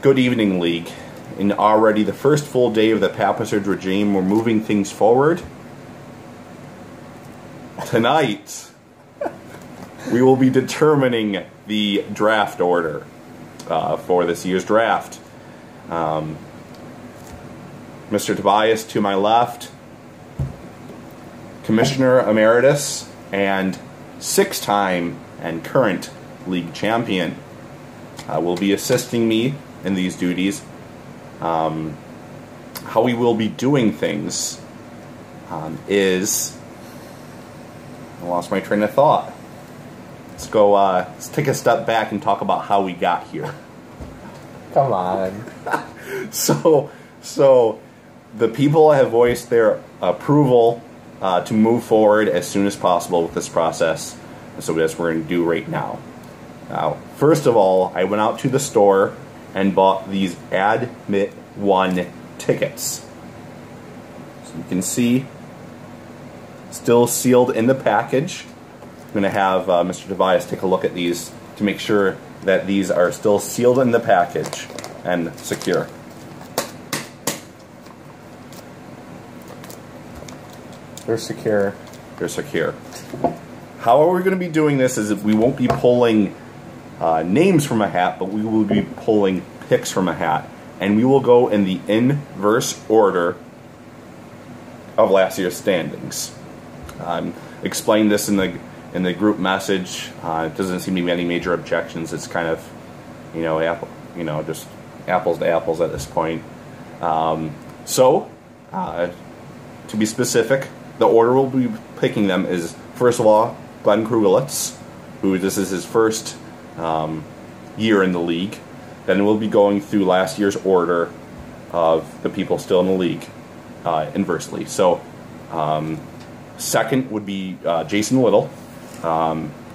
Good evening, League. In already the first full day of the Papaserge regime, we're moving things forward. Tonight, we will be determining the draft order for this year's draft. Mr. Tobias to my left, Commissioner Emeritus and 6-time and current league champion, will be assisting me in these duties. How we will be doing things is... I lost my train of thought. Let's go, let's take a step back and talk about how we got here. Come on. So the people have voiced their approval to move forward as soon as possible with this process. So that's what we're going to do right now. Now, first of all, I went out to the store and bought these Admit 1 tickets. So you can see, still sealed in the package. I'm going to have Mr. Tobias take a look at these to make sure that these are still sealed in the package and secure. They're secure. They're secure. How we're going to be doing this is we won't be pulling names from a hat, but we will be pulling picks from a hat. And we will go in the inverse order of last year's standings. Explained this in the group message. It doesn't seem to be any major objections. It's kind of, just apples to apples at this point. To be specific, the order we'll be picking them is, first of all, Glen Krugolets, who this is his first year in the league. Then we'll be going through last year's order of the people still in the league, inversely. So, second would be Jason Little,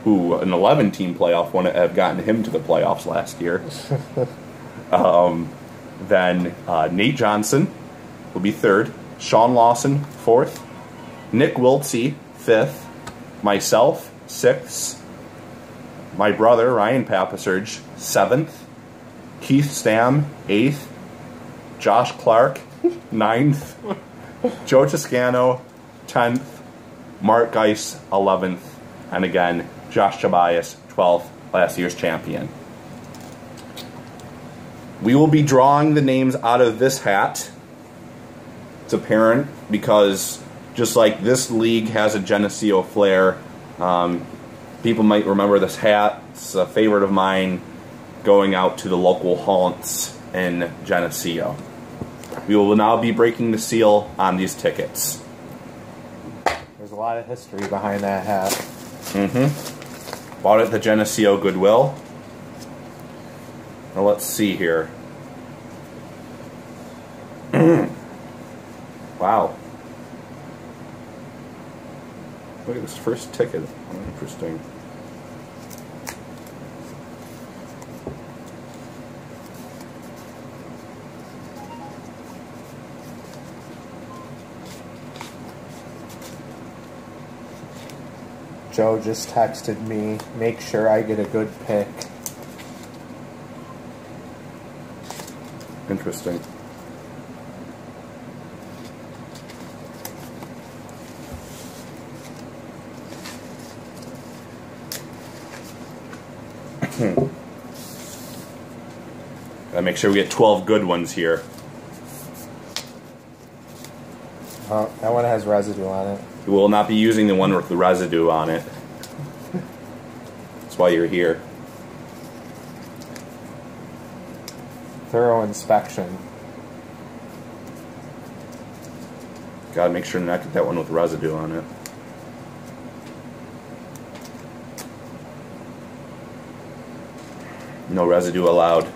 who an 11-team playoff wouldn't have gotten him to the playoffs last year. Then Nate Johnson will be third, Shawn Lawson fourth, Nick Wiltsie fifth, myself sixth, my brother Ryan Papaserge seventh, Keith Stam eighth, Josh Clark ninth, Joe Toscano 10th, Mark Geise 11th, and again Josh Tobias 12th, last year's champion. We will be drawing the names out of this hat. It's apparent because just like this league has a Geneseo flair, people might remember this hat. It's a favorite of mine going out to the local haunts in Geneseo. We will now be breaking the seal on these tickets. There's a lot of history behind that hat. Mm-hmm. Bought it at the Geneseo Goodwill. Now let's see here. Wow. Look at this first ticket. Interesting. Joe just texted me, make sure I get a good pick. Interesting. Gotta make sure we get 12 good ones here. Oh, that one has residue on it. We will not be using the one with the residue on it. That's why you're here. Thorough inspection. Gotta make sure not to get that one with residue on it. No residue allowed.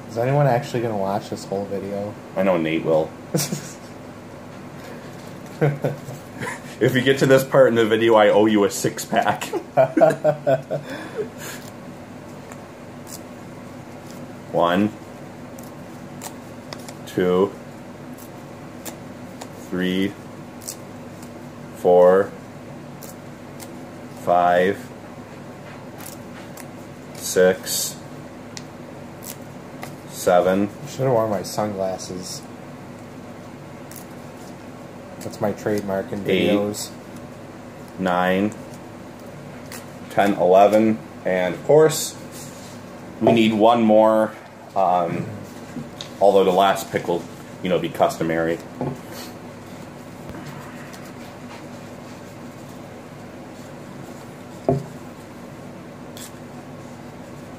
Is anyone actually going to watch this whole video? I know Nate will. If you get to this part in the video, I owe you a 6-pack. One, 2, 3, 4, 5, 6, 7. Should have worn my sunglasses. That's my trademark in videos. 8, 9, 10, 11, and of course, we need one more. Although the last pick will, be customary.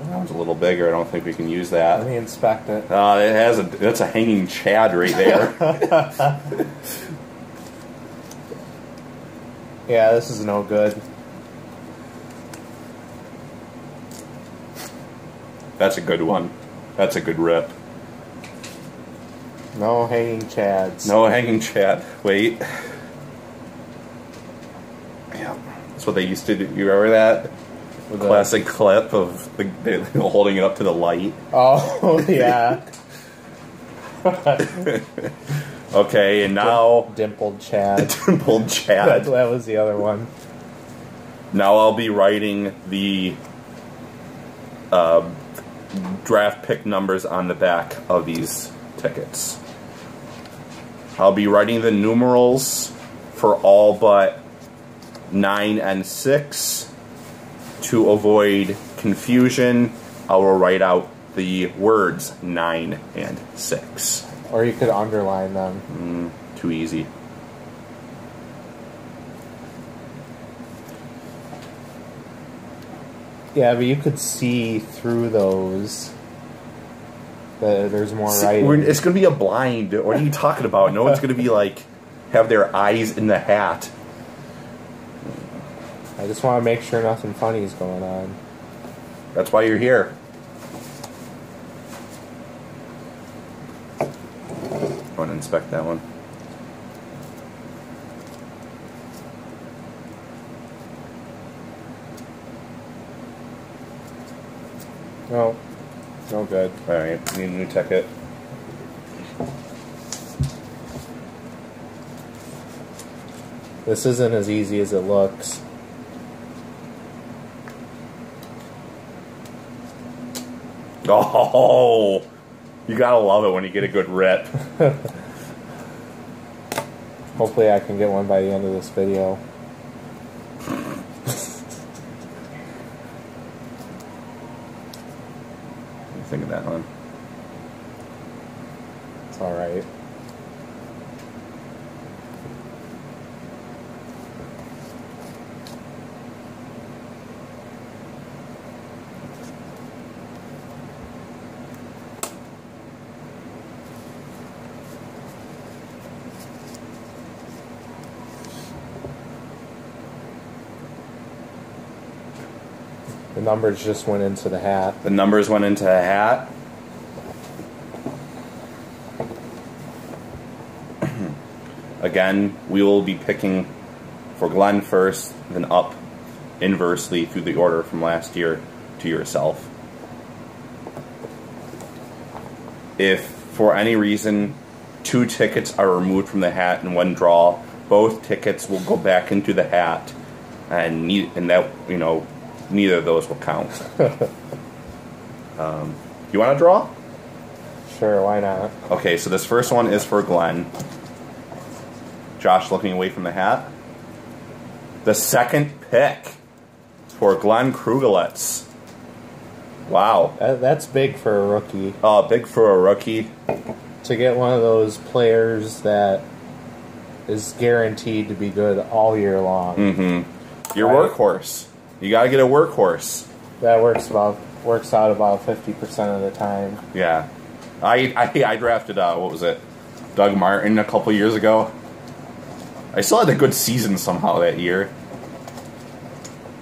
That one's a little bigger. I don't think we can use that. Let me inspect it. That's a hanging Chad right there. Yeah, this is no good. That's a good one. That's a good rip. No hanging Chads. No hanging Chad. Wait. Yeah, that's what they used to do. You remember that? With classic clip of the holding it up to the light. Oh, yeah. Okay, and now... Dimpled Chad. Dimpled Chad. That was the other one. Now I'll be writing the draft pick numbers on the back of these tickets. I'll be writing the numerals for all but 9 and 6. To avoid confusion, I will write out the words 9 and 6. Or you could underline them. Too easy. Yeah, but you could see through those. There's more writing. It's going to be a blind. What are you talking about? No one's going to be like, have their eyes in the hat. I just want to make sure nothing funny is going on. That's why you're here. I want to inspect that one. No. No good. Alright, need a new ticket. This isn't as easy as it looks. Oh, you gotta love it when you get a good rip. Hopefully I can get one by the end of this video. What do you think of that one? It's alright. The numbers just went into the hat. The numbers went into a hat. Again, we will be picking for Glenn first, then up inversely through the order from last year to yourself. If for any reason 2 tickets are removed from the hat in one draw, both tickets will go back into the hat, and that, neither of those will count. You want to draw? Sure, why not? Okay, so this first one is for Glenn. Josh looking away from the hat. The second pick for Glen Krugolets. Wow. That's big for a rookie. Big for a rookie. To get one of those players that is guaranteed to be good all year long. Mm-hmm. Your workhorse. You got to get a workhorse. That works out about 50% of the time. Yeah. I drafted, what was it? Doug Martin a couple years ago. I still had a good season somehow that year.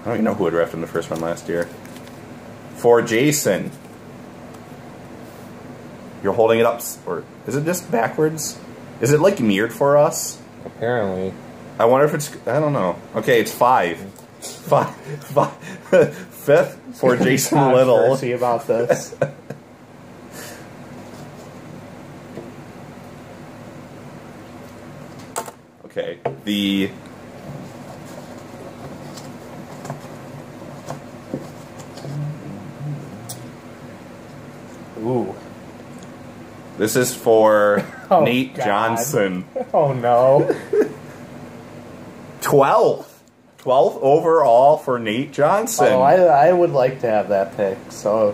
I don't even know who I drafted in the first one last year. For Jason. You're holding it up, or is it just backwards? Is it like mirrored for us? Apparently. I wonder if it's, I don't know. Okay, it's 5. 5th for Jason Little. See about this. Okay, the Ooh. This is for Oh, Nate God. Johnson. Oh, no. 12th. 12th overall for Nate Johnson. Oh, I would like to have that pick, so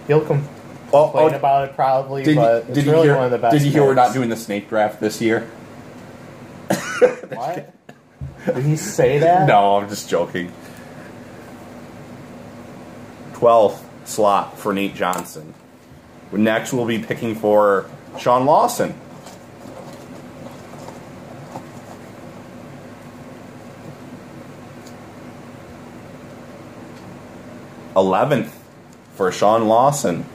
he'll complain about it probably, but it's really one of the best Did you hear picks. we're not doing the snake draft this year? What? Did he say that? No, I'm just joking. 12th slot for Nate Johnson. Next, we'll be picking for Shawn Lawson. #11th for Shawn Lawson.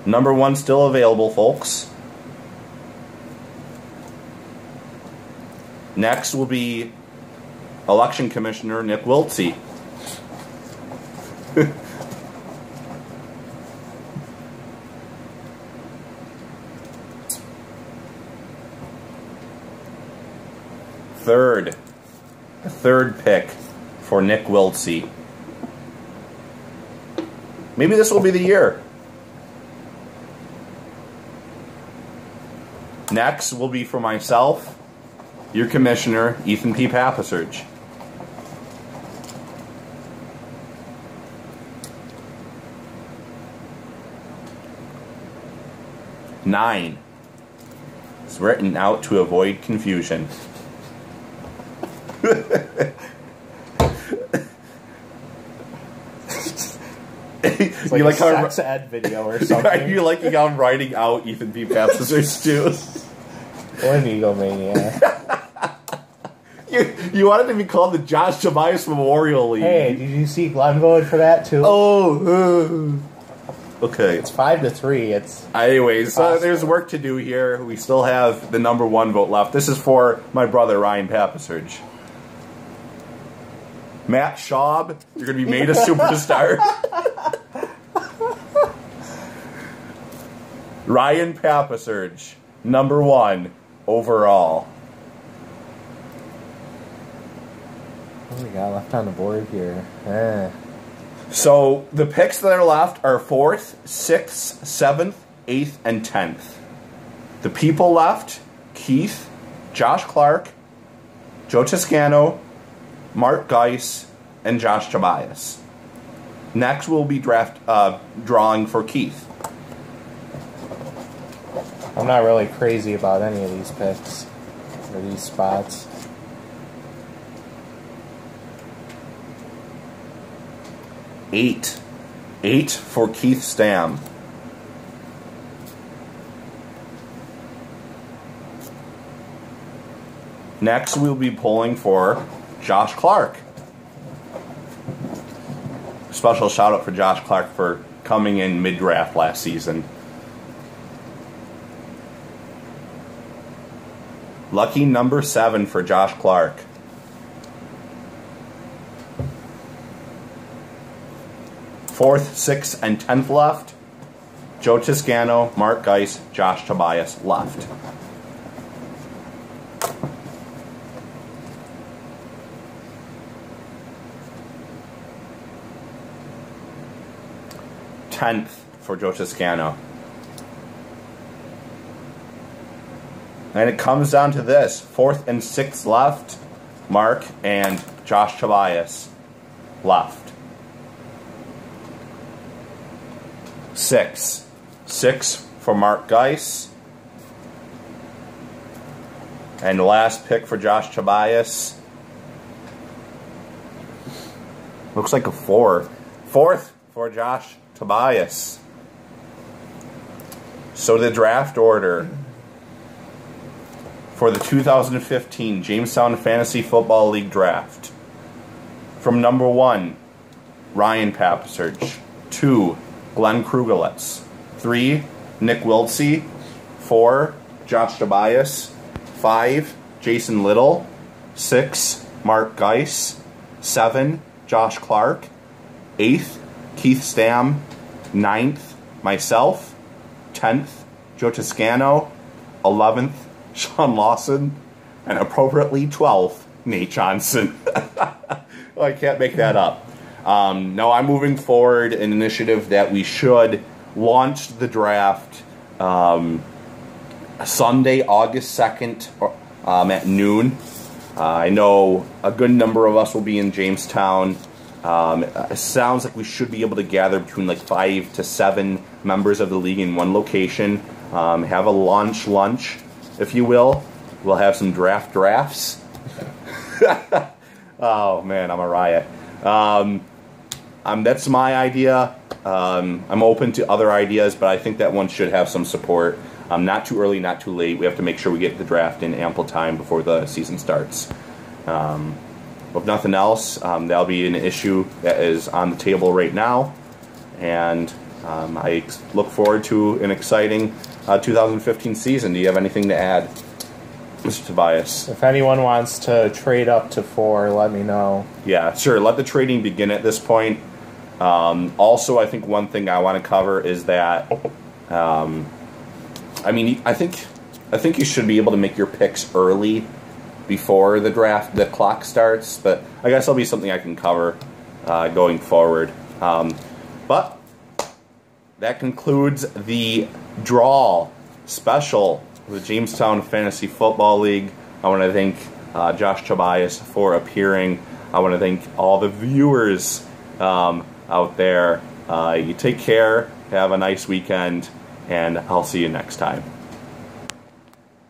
Number 1 still available, folks. Next will be Election Commissioner Nick Wiltsie. Third pick for Nick Wiltsie. Maybe this will be the year. Next will be for myself, your commissioner, Ethan P Papaserge. Nine. It's written out to avoid confusion. It's like a sex ed video or something. You like how I'm writing out Ethan P Papaserge too? What an egomaniac. You wanted to be called the Josh Tobias Memorial League. Hey, did you see Glenn voted for that too? Oh, okay. It's 5-3. It's anyways. There's work to do here. We still have the number 1 vote left. This is for my brother Ryan Papaserge. Matt Schaub, you're gonna be made a superstar. Ryan Papaserge, number 1 overall. What do we got left on the board here? So the picks that are left are 4th, 6th, 7th, 8th, and 10th. The people left: Keith, Josh Clark, Joe Toscano, Mark Geise, and Josh Tobias. Next we'll be drawing for Keith. I'm not really crazy about any of these picks or these spots. 8. 8 for Keith Stam. Next we'll be pulling for Josh Clark. Special shout out for Josh Clark for coming in mid-draft last season. Lucky number 7 for Josh Clark. 4th, 6th, and 10th left: Joe Toscano, Mark Geise, Josh Tobias left. Tenth for Joe Toscano. And it comes down to this: 4th and 6th left, Mark and Josh Tobias left. 6. 6 for Mark Geise. And the last pick for Josh Tobias. Looks like a 4. 4th for Josh Tobias. So the draft order for the 2015 Jamestown Fantasy Football League Draft. From number 1, Ryan Papaserge. 2, Glen Krugolets. 3, Nick Wiltsie. 4, Josh Tobias. 5, Jason Little. 6, Mark Geise. 7, Josh Clark. 8th, Keith Stam. 9th, myself. 10th, Joe Toscano. 11th, Shawn Lawson. And appropriately 12th, Nate Johnson. Well, I can't make that up. No, I'm moving forward an initiative that we should launch the draft Sunday, August 2nd at noon. I know a good number of us will be in Jamestown. It sounds like we should be able to gather between like 5 to 7 members of the league in one location. Have a lunch, if you will. We'll have some drafts. Oh man, I'm a riot. That's my idea. I'm open to other ideas, but I think that one should have some support. Not too early, not too late. We have to make sure we get the draft in ample time before the season starts. If nothing else, that'll be an issue that is on the table right now, and I look forward to an exciting 2015 season. Do you have anything to add, Mr. Tobias? If anyone wants to trade up to 4, let me know. Yeah, sure. Let the trading begin at this point. Also, I think one thing I want to cover is that, I think you should be able to make your picks early before the clock starts, but I guess that'll be something I can cover going forward. But that concludes the draw special of the Jamestown Fantasy Football League. I want to thank Josh Tobias for appearing. I want to thank all the viewers out there. You take care, have a nice weekend, and I'll see you next time.